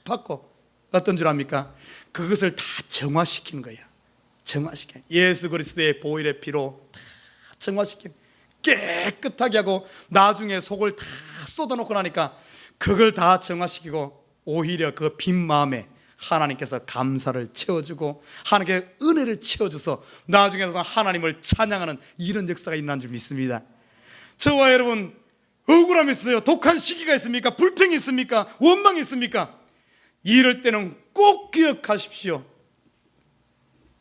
받고 어떤 줄 압니까? 그것을 다 정화시키는 거예요. 정화시켜. 예수 그리스도의 보혈의 피로 다 정화시키는, 깨끗하게 하고 나중에 속을 다 쏟아놓고 나니까 그걸 다 정화시키고 오히려 그 빈 마음에 하나님께서 감사를 채워주고 하나님께 은혜를 채워줘서 나중에서 하나님을 찬양하는 이런 역사가 일어난 줄 믿습니다. 저와 여러분, 억울함이 있어요. 독한 시기가 있습니까? 불평이 있습니까? 원망이 있습니까? 이럴 때는 꼭 기억하십시오.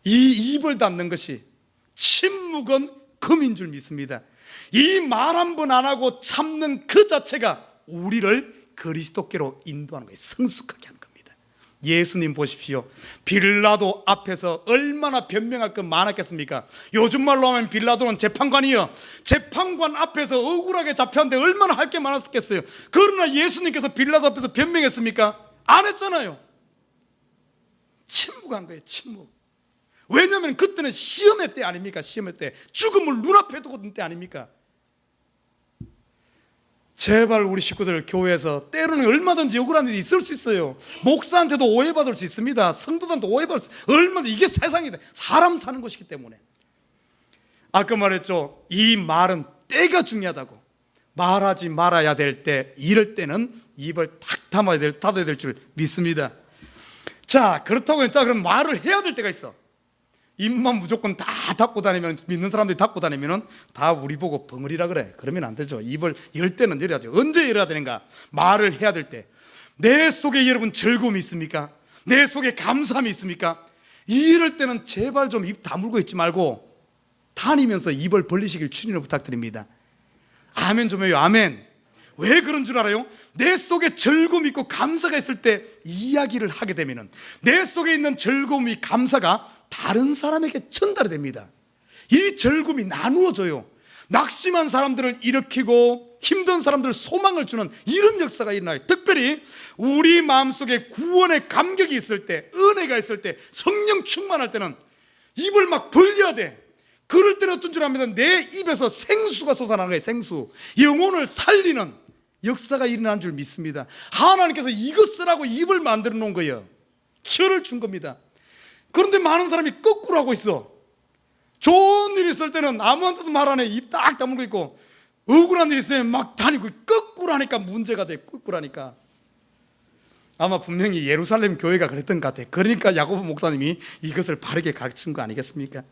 이 입을 닫는 것이 침묵은 금인 줄 믿습니다. 이 말 한 번 안 하고 참는 그 자체가 우리를 그리스도께로 인도하는 거예요. 성숙하게 하는 겁니다. 예수님 보십시오. 빌라도 앞에서 얼마나 변명할 것 많았겠습니까? 요즘 말로 하면 빌라도는 재판관이요, 재판관 앞에서 억울하게 잡혔는데 얼마나 할 게 많았겠어요. 그러나 예수님께서 빌라도 앞에서 변명했습니까? 안 했잖아요. 침묵한 거예요. 침묵. 왜냐하면 그때는 시험의 때 아닙니까? 시험의 때, 죽음을 눈앞에 두고 있는 때 아닙니까? 제발 우리 식구들 교회에서 때로는 얼마든지 억울한 일이 있을 수 있어요. 목사한테도 오해받을 수 있습니다. 성도들한테 오해받을 수 있어요. 얼마든지. 이게 세상이다. 사람 사는 것이기 때문에. 아까 말했죠. 이 말은 때가 중요하다고. 말하지 말아야 될 때, 이럴 때는 입을 탁 닫아야 될 줄 믿습니다. 자, 그렇다고 자, 그럼 말을 해야 될 때가 있어. 입만 무조건 다 닫고 다니면, 믿는 사람들이 닫고 다니면 다 우리 보고 벙어리라 그래. 그러면 안 되죠. 입을 열 때는 열어야죠. 언제 열어야 되는가? 말을 해야 될 때. 내 속에 여러분 즐거움이 있습니까? 내 속에 감사함이 있습니까? 이럴 때는 제발 좀 입 다물고 있지 말고 다니면서 입을 벌리시길 주님을 부탁드립니다. 아멘 좀 해요. 아멘. 왜 그런 줄 알아요? 내 속에 즐거움이 있고 감사가 있을 때 이야기를 하게 되면 내 속에 있는 즐거움이, 감사가 다른 사람에게 전달이 됩니다. 이 즐거움이 나누어져요. 낙심한 사람들을 일으키고 힘든 사람들 소망을 주는 이런 역사가 일어나요. 특별히 우리 마음속에 구원의 감격이 있을 때, 은혜가 있을 때, 성령 충만할 때는 입을 막 벌려야 돼. 그럴 때는 어떤 줄 압니다. 내 입에서 생수가 솟아나는 거예요. 생수. 영혼을 살리는 역사가 일어난 줄 믿습니다. 하나님께서 이것 쓰라고 입을 만들어 놓은 거예요. 혀를 준 겁니다. 그런데 많은 사람이 거꾸로 하고 있어. 좋은 일이 있을 때는 아무한테도 말 안 해. 입 딱 다물고 있고, 억울한 일이 있으면 막 다니고, 거꾸로 하니까 문제가 돼. 거꾸로 하니까. 아마 분명히 예루살렘 교회가 그랬던 것 같아. 그러니까 야고보 목사님이 이것을 바르게 가르친 거 아니겠습니까?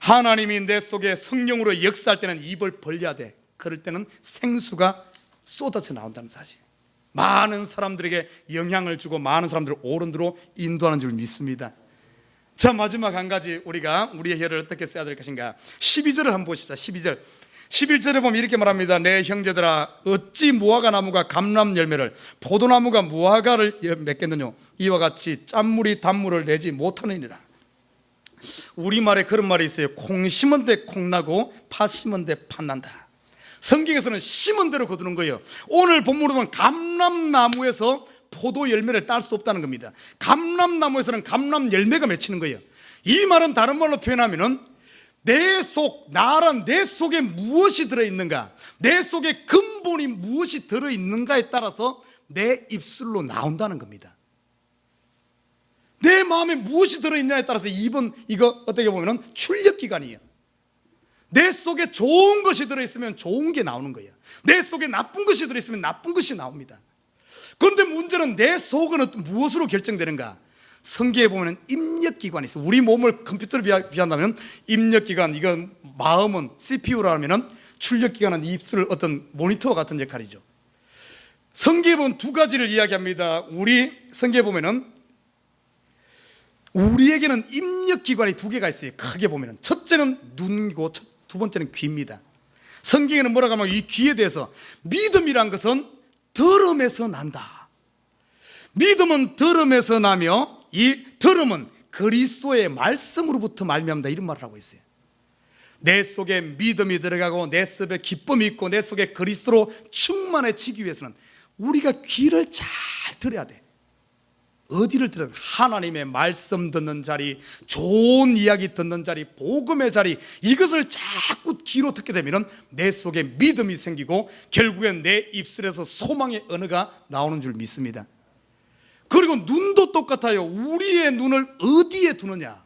하나님이 내 속에 성령으로 역사할 때는 입을 벌려야 돼. 그럴 때는 생수가 쏟아져 나온다는 사실. 많은 사람들에게 영향을 주고 많은 사람들을 옳은 대로 인도하는 줄 믿습니다. 자, 마지막 한 가지, 우리가 우리의 혀를 어떻게 써야 될 것인가. 12절을 한번 보십시다. 12절. 11절에 보면 이렇게 말합니다. 내 형제들아, 어찌 무화과 나무가 감람 열매를, 포도나무가 무화과를 맺겠느냐. 이와 같이 짠물이 단물을 내지 못하느니라. 우리말에 그런 말이 있어요. 콩 심은 데 콩 나고 팥 심은 데 팥 난다. 성경에서는 심은 대로 거두는 거예요. 오늘 본문으로 보면 감람나무에서 포도 열매를 딸 수 없다는 겁니다. 감람나무에서는 감람 열매가 맺히는 거예요. 이 말은 다른 말로 표현하면은 내 속, 나란 내 속에 무엇이 들어있는가, 내 속에 근본이 무엇이 들어있는가에 따라서 내 입술로 나온다는 겁니다. 내 마음에 무엇이 들어있냐에 따라서 입은, 이거 어떻게 보면 출력기관이에요. 내 속에 좋은 것이 들어있으면 좋은 게 나오는 거예요. 내 속에 나쁜 것이 들어있으면 나쁜 것이 나옵니다. 그런데 문제는 내 속은 무엇으로 결정되는가? 성경에 보면 입력기관이 있어요. 우리 몸을 컴퓨터로 비한다면 입력기관, 이건 마음은 CPU라 하면 출력기관은 입술 어떤 모니터와 같은 역할이죠. 성경에 보면 두 가지를 이야기합니다. 우리 성경에 보면은 우리에게는 입력기관이 두 개가 있어요. 크게 보면은 첫째는 눈이고 두 번째는 귀입니다. 성경에는 뭐라고 하면 이 귀에 대해서 믿음이란 것은 들음에서 난다. 믿음은 들음에서 나며 이 들음은 그리스도의 말씀으로부터 말미암다, 이런 말을 하고 있어요. 내 속에 믿음이 들어가고 내 속에 기쁨이 있고 내 속에 그리스도로 충만해지기 위해서는 우리가 귀를 잘 들어야 돼. 어디를 들은? 하나님의 말씀 듣는 자리, 좋은 이야기 듣는 자리, 복음의 자리, 이것을 자꾸 귀로 듣게 되면 내 속에 믿음이 생기고 결국엔 내 입술에서 소망의 언어가 나오는 줄 믿습니다. 그리고 눈도 똑같아요. 우리의 눈을 어디에 두느냐.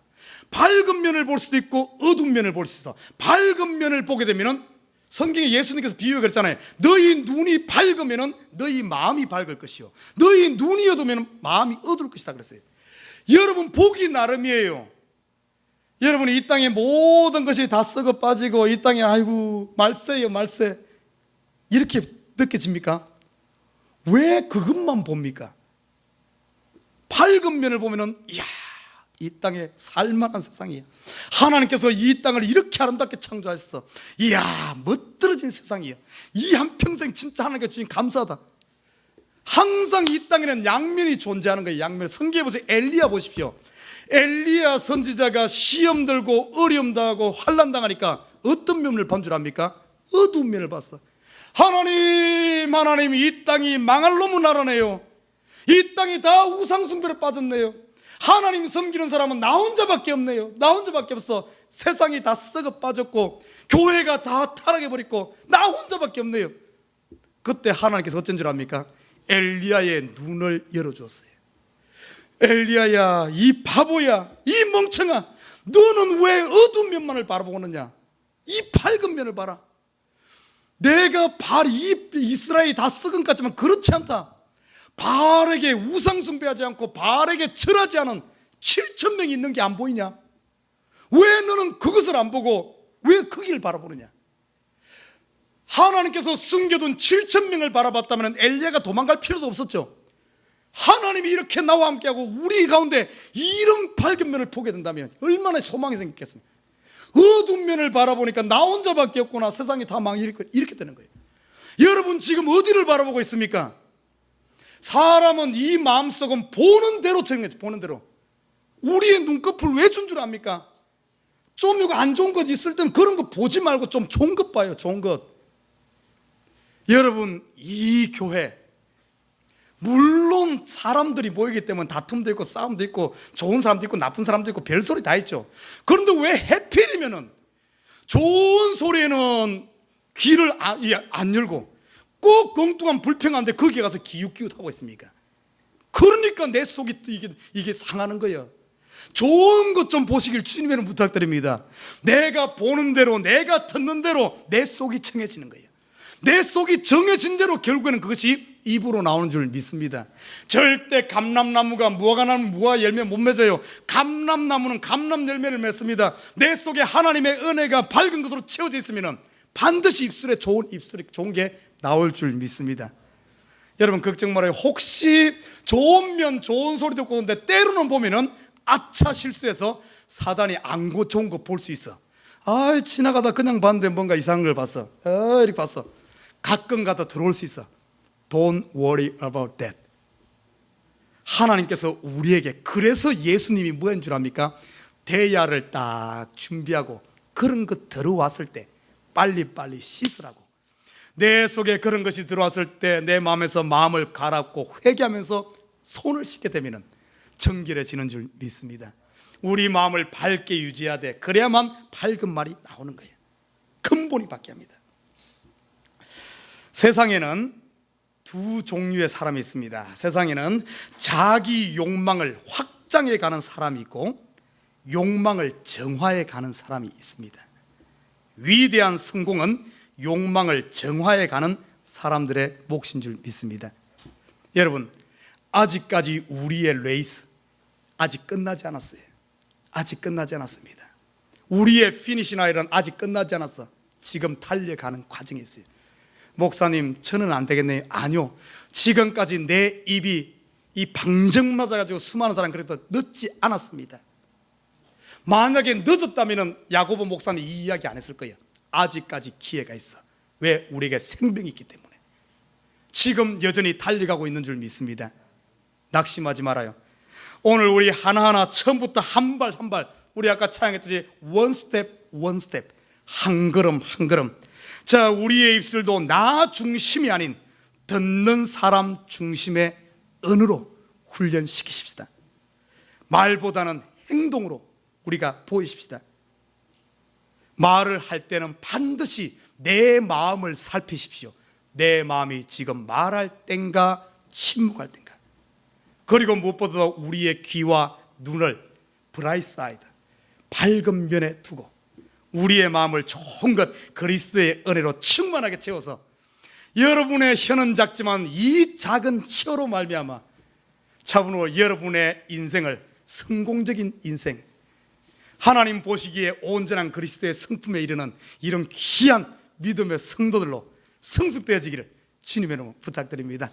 밝은 면을 볼 수도 있고 어두운 면을 볼 수 있어. 밝은 면을 보게 되면 성경에 예수님께서 비유해 그랬잖아요. 너희 눈이 밝으면 너희 마음이 밝을 것이요, 너희 눈이 어두우면 마음이 어두울 것이다 그랬어요. 여러분, 보기 나름이에요. 여러분이 이 땅의 모든 것이 다 썩어 빠지고 이 땅에 아이고 말세요 말세 이렇게 느껴집니까? 왜 그것만 봅니까? 밝은 면을 보면은 이야, 이 땅에 살만한 세상이야. 하나님께서 이 땅을 이렇게 아름답게 창조하셨어. 이야, 멋들어진 세상이야. 이 한평생 진짜 하나님께 주님 감사하다. 항상 이 땅에는 양면이 존재하는 거예요. 양면. 성경에 보세요. 엘리야 보십시오. 엘리야 선지자가 시험 들고 어려움 당하고 환난 당하니까 어떤 면을 본 줄 압니까? 어두운 면을 봤어. 하나님 이 땅이 망할 놈은 나라네요. 이 땅이 다 우상숭배로 빠졌네요. 하나님 섬기는 사람은 나 혼자밖에 없네요. 나 혼자밖에 없어. 세상이 다 썩어 빠졌고 교회가 다 타락해버렸고 나 혼자밖에 없네요. 그때 하나님께서 어쩐 줄 압니까? 엘리야의 눈을 열어주었어요. 엘리야야, 이 바보야, 이 멍청아, 너는 왜 어두운 면만을 바라보느냐? 이 밝은 면을 봐라. 내가 이 이스라엘이 다 썩은 것 같지만 그렇지 않다. 바알에게 우상숭배하지 않고 바알에게 절하지 않은 7,000명이 있는 게 안 보이냐? 왜 너는 그것을 안 보고 왜 그 길을 바라보느냐? 하나님께서 숨겨둔 7,000명을 바라봤다면 엘리야가 도망갈 필요도 없었죠. 하나님이 이렇게 나와 함께하고 우리 가운데 이런 밝은 면을 보게 된다면 얼마나 소망이 생겼겠습니까? 어두운 면을 바라보니까 나 혼자밖에 없구나, 세상이 다 망했고 이렇게 되는 거예요. 여러분 지금 어디를 바라보고 있습니까? 사람은 이 마음속은 보는 대로 정해져. 보는 대로. 우리의 눈꺼풀 왜 준 줄 압니까? 좀 이거 안 좋은 것 있을 때는 그런 거 보지 말고 좀 좋은 것 봐요. 좋은 것. 여러분, 이 교회 물론 사람들이 모이기 때문에 다툼도 있고 싸움도 있고 좋은 사람도 있고 나쁜 사람도 있고 별소리 다 있죠. 그런데 왜 해필이면은 좋은 소리에는 귀를 안 열고 꼭 엉뚱한 불평한데 거기에 가서 기웃기웃하고 있습니까? 그러니까 내 속이 이게 상하는 거예요. 좋은 것 좀 보시길 주님에는 부탁드립니다. 내가 보는 대로, 내가 듣는 대로 내 속이 청해지는 거예요. 내 속이 정해진 대로 결국에는 그것이 입으로 나오는 줄 믿습니다. 절대 감람나무가 무화과나무 무화 열매 못 맺어요. 감람나무는 감람 열매를 맺습니다. 내 속에 하나님의 은혜가 밝은 것으로 채워져 있으면 반드시 입술에 좋은 게 나올 줄 믿습니다. 여러분 걱정 말아요. 혹시 좋은 면 좋은 소리 듣고 오는데 때로는 보면은 아차 실수해서 사단이 안 좋은 거 볼 수 있어. 지나가다 그냥 봤는데 뭔가 이상한 걸 봤어. 이렇게 봤어. 가끔 가다 들어올 수 있어. Don't worry about that. 하나님께서 우리에게, 그래서 예수님이 뭐인 줄 압니까? 대야를 딱 준비하고 그런 것 들어왔을 때 빨리빨리 씻으라고. 내 속에 그런 것이 들어왔을 때 내 마음에서 마음을 갈아엎고 회개하면서 손을 씻게 되면 정결해지는 줄 믿습니다. 우리 마음을 밝게 유지해야 돼. 그래야만 밝은 말이 나오는 거예요. 근본이 바뀌어야 합니다. 세상에는 두 종류의 사람이 있습니다. 세상에는 자기 욕망을 확장해 가는 사람이 있고 욕망을 정화해 가는 사람이 있습니다. 위대한 성공은 욕망을 정화해 가는 사람들의 몫인 줄 믿습니다. 여러분, 아직까지 우리의 레이스 아직 끝나지 않았어요. 아직 끝나지 않았습니다. 우리의 피니시 라인은 아직 끝나지 않았어. 지금 달려가는 과정에 있어요. 목사님, 저는 안 되겠네요. 아니요, 지금까지 내 입이 이 방정 맞아가지고 수많은 사람 그래도 늦지 않았습니다. 만약에 늦었다면 야고보 목사님 이 이야기 안 했을 거예요. 아직까지 기회가 있어. 왜? 우리에게 생명이 있기 때문에. 지금 여전히 달려가고 있는 줄 믿습니다. 낙심하지 말아요. 오늘 우리 하나하나 처음부터 한 발 한 발, 우리 아까 찬양했듯이 one step 한 걸음 한 걸음. 자, 우리의 입술도 나 중심이 아닌 듣는 사람 중심의 언어로 훈련시키십시다. 말보다는 행동으로 우리가 보이십시다. 말을 할 때는 반드시 내 마음을 살피십시오. 내 마음이 지금 말할 땐가 침묵할 땐가. 그리고 무엇보다 우리의 귀와 눈을 브라이트 사이드, 밝은 면에 두고 우리의 마음을 좋은 것 그리스도의 은혜로 충만하게 채워서 여러분의 혀는 작지만 이 작은 혀로 말미암아 차분으로 여러분의 인생을 성공적인 인생, 하나님 보시기에 온전한 그리스도의 성품에 이르는 이런 귀한 믿음의 성도들로 성숙되어지기를 주님의 이름으로 부탁드립니다.